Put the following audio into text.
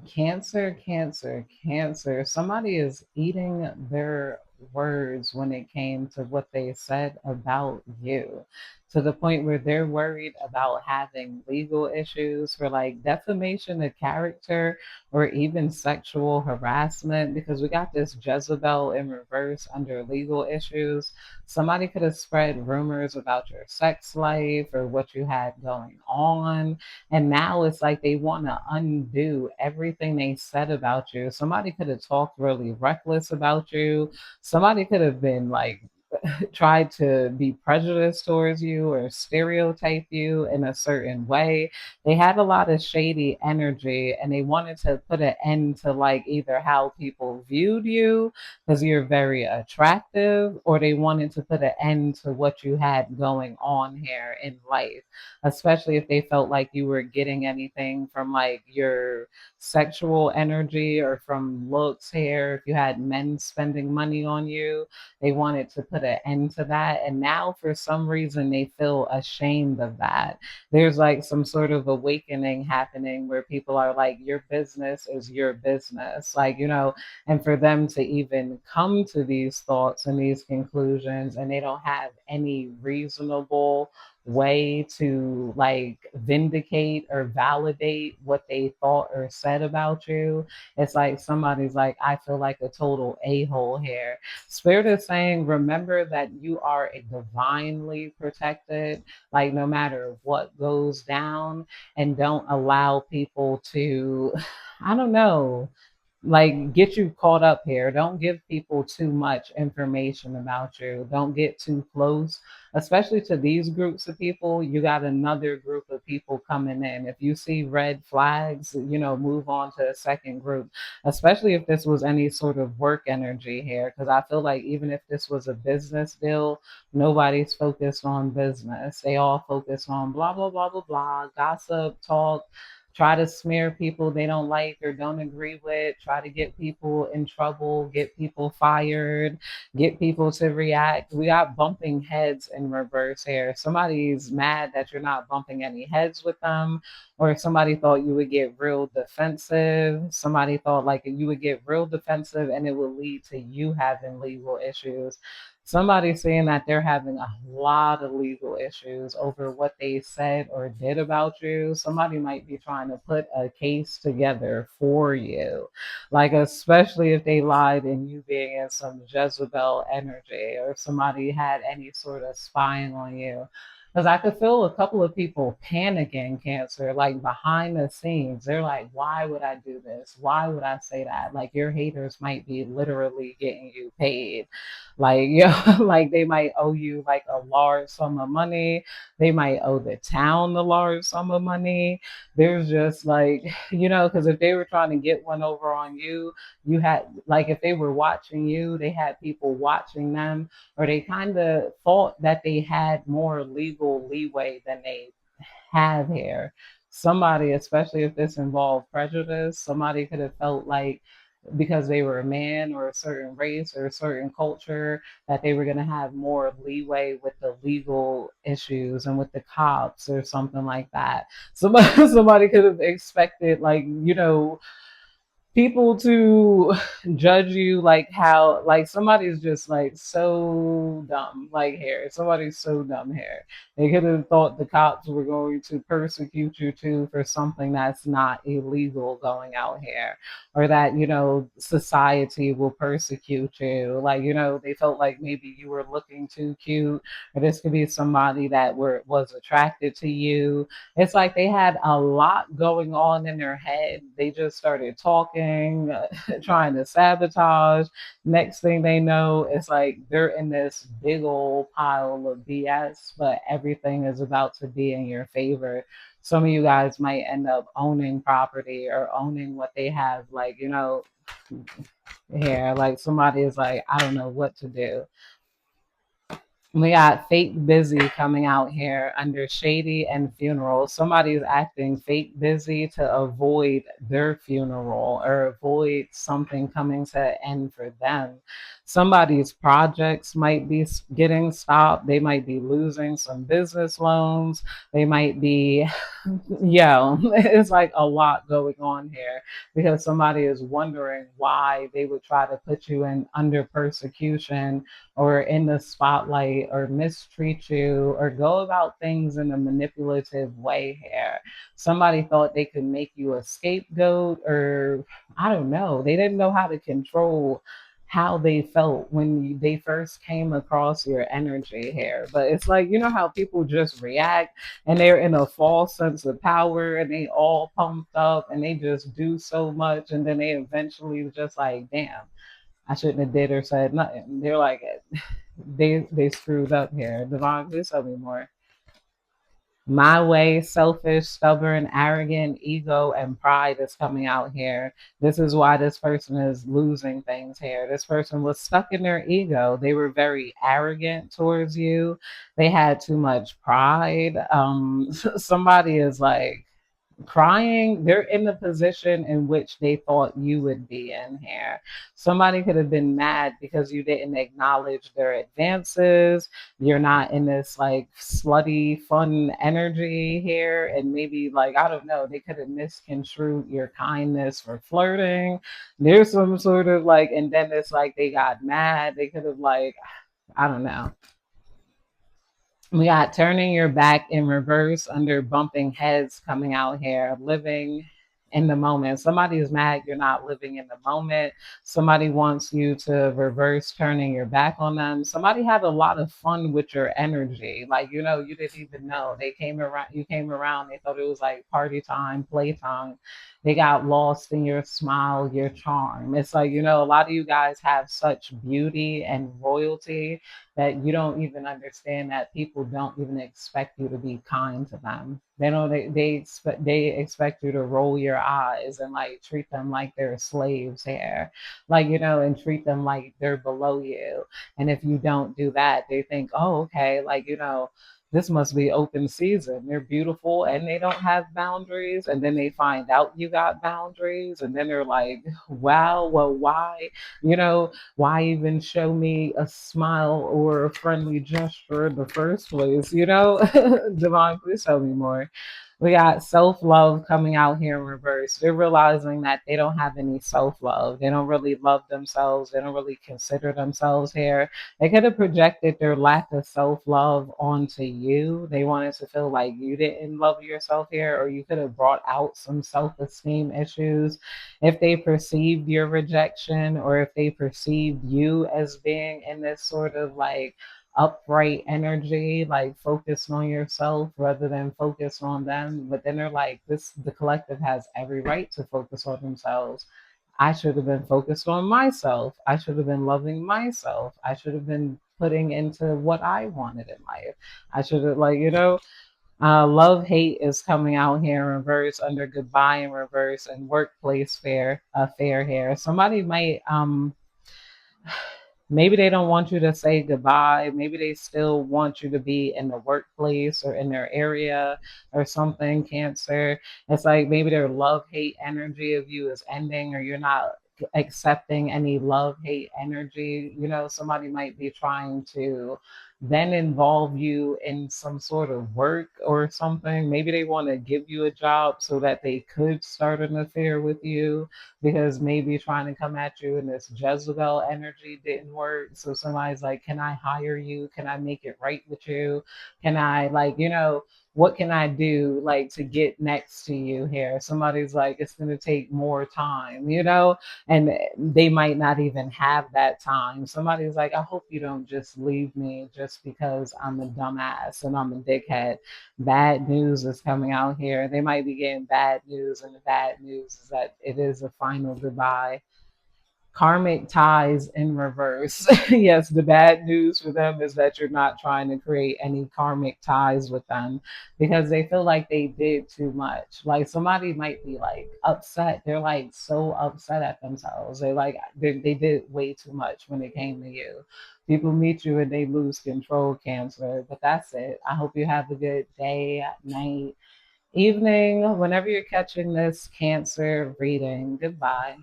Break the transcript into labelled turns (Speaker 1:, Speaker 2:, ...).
Speaker 1: Cancer, cancer, cancer. Somebody is eating their words when it came to what they said about you, to the point where they're worried about having legal issues for like defamation of character or even sexual harassment, because we got this Jezebel in reverse under legal issues. Somebody could have spread rumors about your sex life or what you had going on, and now it's like they want to undo everything they said about you. Somebody could have talked really reckless about you. Somebody could have been like tried to be prejudiced towards you or stereotype you in a certain way. They had a lot of shady energy and they wanted to put an end to like either how people viewed you because you're very attractive, or they wanted to put an end to what you had going on here in life, especially if they felt like you were getting anything from like your sexual energy or from looks, hair. If you had men spending money on you, they wanted to put an end to that. And now, for some reason, they feel ashamed of that. There's like some sort of awakening happening where people are like, your business is your business. Like, and for them to even come to these thoughts and these conclusions, and they don't have any reasonable way to like vindicate or validate what they thought or said about you. It's like somebody's like, I feel like a total a-hole here. Spirit is saying, remember that you are a divinely protected, like no matter what goes down, and don't allow people to, I don't know, like get you caught up here. Don't give people too much information about you. Don't get too close, especially to these groups of people. You got another group of people coming in. If you see red flags, move on to a second group, especially if this was any sort of work energy here. Because I feel like even if this was a business deal, nobody's focused on business. They all focus on blah, blah, blah, blah, blah, gossip, talk, try to smear people they don't like or don't agree with, try to get people in trouble, get people fired, get people to react. We got bumping heads in reverse here. Somebody's mad that you're not bumping any heads with them, or somebody thought you would get real defensive. Somebody thought like you would get real defensive and it would lead to you having legal issues. Somebody's saying that they're having a lot of legal issues over what they said or did about you. Somebody might be trying to put a case together for you, like especially if they lied and you being in some Jezebel energy, or if somebody had any sort of spying on you. Because I could feel a couple of people panicking, Cancer, like behind the scenes. They're like, why would I do this? Why would I say that? Like your haters might be literally getting you paid. Like, like they might owe you like a large sum of money. They might owe the town the large sum of money. There's just like, because if they were trying to get one over on you, you had like if they were watching you, they had people watching them, or they kind of thought that they had more legal leeway than they have here. Somebody, especially if this involved prejudice, somebody could have felt like because they were a man or a certain race or a certain culture, that they were going to have more leeway with the legal issues and with the cops or something like that. Somebody, somebody could have expected, like, people to judge you like how like somebody's just like so dumb like here. Somebody's so dumb here. They could have thought the cops were going to persecute you too for something that's not illegal going out here, or that society will persecute you. Like they felt like maybe you were looking too cute, or this could be somebody that was attracted to you. It's like they had a lot going on in their head. They just started talking, trying to sabotage. Next thing they know, it's like they're in this big old pile of BS, but everything is about to be in your favor. Some of you guys might end up owning property or owning what they have, like, here. Like somebody is like, I don't know what to do. We got fake busy coming out here under shady and funeral. Somebody's acting fake busy to avoid their funeral or avoid something coming to an end for them. Somebody's projects might be getting stopped. They might be losing some business loans. They might be, yeah, it's like a lot going on here because somebody is wondering why they would try to put you in under persecution or in the spotlight or mistreat you or go about things in a manipulative way here. Somebody thought they could make you a scapegoat, or I don't know. They didn't know how to control how they felt when they first came across your energy here. But it's like, you know how people just react and they're in a false sense of power and they all pumped up and they just do so much and then they eventually just like, damn, I shouldn't have did or said nothing. They're like, they screwed up here. Devon, please tell me more. My way, selfish, stubborn, arrogant, ego, and pride is coming out here. This is why this person is losing things here. This person was stuck in their ego. They were very arrogant towards you. They had too much pride. Somebody is like, crying, they're in the position in which they thought you would be in here. Somebody could have been mad because you didn't acknowledge their advances. You're not in this like slutty fun energy here. And maybe like, I don't know, they could have misconstrued your kindness for flirting. There's some sort of like, and then it's like they got mad. They could have like, I don't know. We got turning your back in reverse under bumping heads coming out here, living in the moment. Somebody is mad you're not living in the moment. Somebody wants you to reverse turning your back on them. Somebody had a lot of fun with your energy. Like, you know, you didn't even know. They came around, you came around, they thought it was like party time, playtime. They got lost in your smile, your charm. It's like, you know, a lot of you guys have such beauty and royalty that you don't even understand that people don't even expect you to be kind to them. They don't they expect you to roll your eyes and like treat them like they're slaves here. Like, you know, and treat them like they're below you. And if you don't do that, they think, "Oh, okay, like, you know, this must be open season. They're beautiful and they don't have boundaries." And then they find out you got boundaries. And then they're like, wow, well, why? You know, why even show me a smile or a friendly gesture in the first place? You know, Devon, please tell me more. We got self love coming out here in reverse. They're realizing that they don't have any self love. They don't really love themselves. They don't really consider themselves here. They could have projected their lack of self love onto you. They wanted to feel like you didn't love yourself here, or you could have brought out some self esteem issues if they perceived your rejection or if they perceived you as being in this sort of like upright energy, like focused on yourself rather than focus on them. But then they're like, this, the collective has every right to focus on themselves. I should have been focused on myself. I should have been loving myself. I should have been putting into what I wanted in life. I should have, like, you know, love hate is coming out here in reverse under goodbye in reverse and workplace fair here. Somebody might maybe they don't want you to say goodbye. Maybe they still want you to be in the workplace or in their area or something, Cancer. It's like maybe their love hate energy of you is ending or you're not accepting any love hate energy. You know, somebody might be trying to then involve you in some sort of work or something. Maybe they want to give you a job so that they could start an affair with you because maybe trying to come at you in this Jezebel energy didn't work. So somebody's like, can I hire you? Can I make it right with you? Can I, like, you know, what can I do like to get next to you here? Somebody's like, it's going to take more time, you know, and they might not even have that time. Somebody's like, I hope you don't just leave me just because I'm a dumbass and I'm a dickhead. Bad news is coming out here. They might be getting bad news, and the bad news is that it is a final goodbye. karmic ties in reverse. Yes, the bad news for them is that you're not trying to create any karmic ties with them because they feel like they did too much. Like somebody might be like upset. They're like so upset at themselves. They did way too much when it came to you. People meet you and they lose control, Cancer. But that's it. I hope you have a good day, night, evening, whenever you're catching this Cancer reading. Goodbye.